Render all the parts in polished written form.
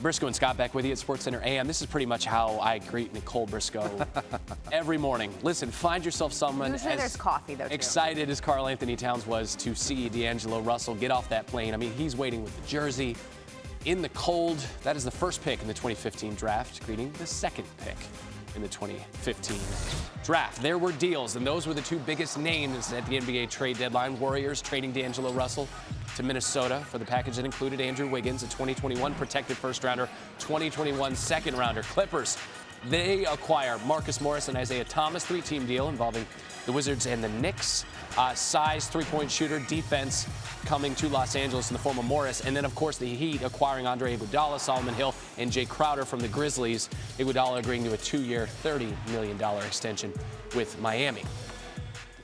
Briscoe and Scott back with you at SportsCenter AM. This is pretty much how I greet Nicole Briscoe every morning. Listen, find yourself someone Usually there's coffee, though, too. Excited as Karl Anthony Towns was to see D'Angelo Russell get off that plane. I mean, he's waiting with the jersey in the cold. That is the first pick in the 2015 draft, greeting the second pick in the 2015 draft. There were deals, and those were the two biggest names at the NBA trade deadline. Warriors trading D'Angelo Russell to Minnesota for the package that included Andrew Wiggins, a 2021 protected first-rounder, 2021 second-rounder. Clippers, they acquire Marcus Morris and Isaiah Thomas, three-team deal involving the Wizards and the Knicks. Size, three-point shooter, defense coming to Los Angeles in the form of Morris. And then, of course, the Heat acquiring Andre Iguodala, Solomon Hill, and Jay Crowder from the Grizzlies. Iguodala agreeing to a 2-year, $30 million extension with Miami.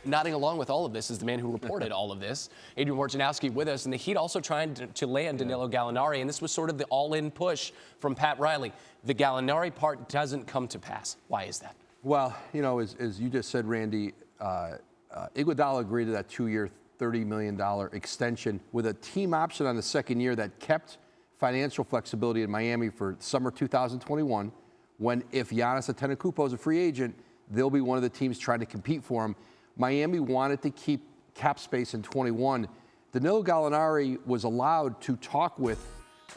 Nodding along with all of this is the man who reported all of this, Adrian Wojnarowski, with us. And the Heat also trying to land Danilo Gallinari, and this was sort of the all-in push from Pat Riley. The Gallinari part doesn't come to pass. Why is that? Well, you know, as you just said, Randy, Iguodala agreed to that 2-year, $30 million extension with a team option on the second year that kept financial flexibility in Miami for summer 2021, when if Giannis Antetokounmpo is a free agent, they'll be one of the teams trying to compete for him. Miami wanted to keep cap space in 21. Danilo Gallinari was allowed to talk with,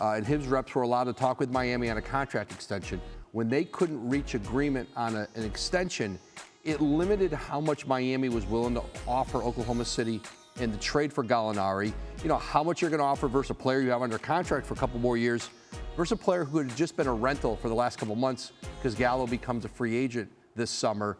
and his reps were allowed to talk with Miami on a contract extension. When they couldn't reach agreement on an extension, it limited how much Miami was willing to offer Oklahoma City in the trade for Gallinari. You know, how much you're going to offer versus a player you have under contract for a couple more years versus a player who had just been a rental for the last couple months because Gallo becomes a free agent this summer.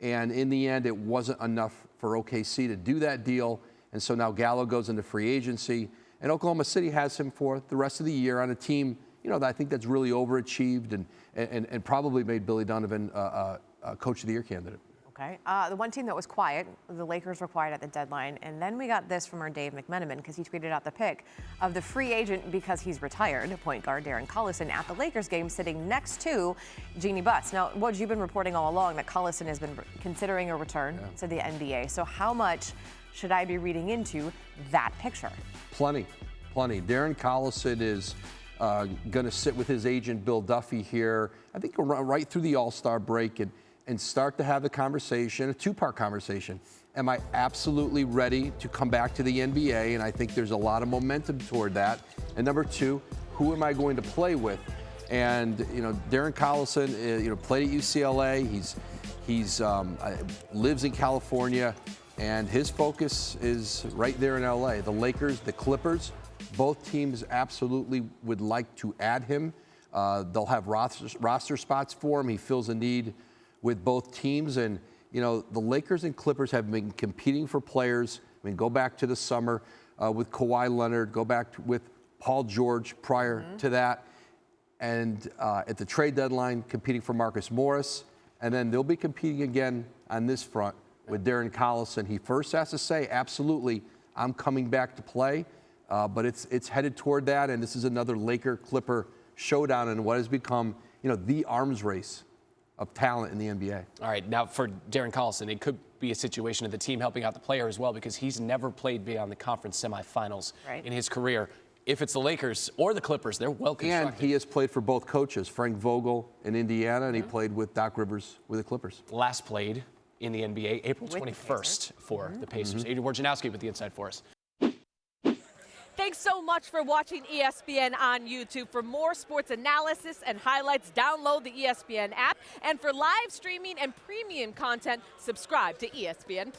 And in the end, it wasn't enough for OKC to do that deal. And so now Gallo goes into free agency. And Oklahoma City has him for the rest of the year on a team, you know, that I think that's really overachieved and probably made Billy Donovan a Coach of the Year candidate. Okay. The one team that was quiet, the Lakers were quiet at the deadline. And then we got this from our Dave McMenamin, because he tweeted out the pic of the free agent because he's retired, point guard Darren Collison, at the Lakers game sitting next to Jeanie Buss. Now, Woj, you've been reporting all along that Collison has been considering a return to the NBA. So how much should I be reading into that picture? Plenty. Darren Collison is going to sit with his agent, Bill Duffy, here, I think right through the All-Star break and start to have the conversation, a two-part conversation. Am I absolutely ready to come back to the NBA? And I think there's a lot of momentum toward that. And number two, who am I going to play with? And, you know, Darren Collison, played at UCLA. He's lives in California, and his focus is right there in LA. The Lakers, the Clippers, both teams absolutely would like to add him. They'll have roster spots for him. He feels a need with both teams. And, you know, the Lakers and Clippers have been competing for players. I mean, go back to the summer with Kawhi Leonard, go back with Paul George prior to that. And at the trade deadline, competing for Marcus Morris. And then they'll be competing again on this front with Darren Collison. He first has to say, absolutely, I'm coming back to play. But it's headed toward that. And this is another Laker-Clipper showdown in what has become, you know, the arms race of talent in the NBA. All right, now for Darren Collison, it could be a situation of the team helping out the player as well, because he's never played beyond the conference semifinals in his career. If it's the Lakers or the Clippers, they're well constructed. And he has played for both coaches, Frank Vogel in Indiana, and he played with Doc Rivers with the Clippers. Last played in the NBA April 21st for the Pacers. Adrian Wojnarowski with the Inside for us. Thanks so much for watching ESPN on YouTube. For more sports analysis and highlights, download the ESPN app. And for live streaming and premium content, subscribe to ESPN+.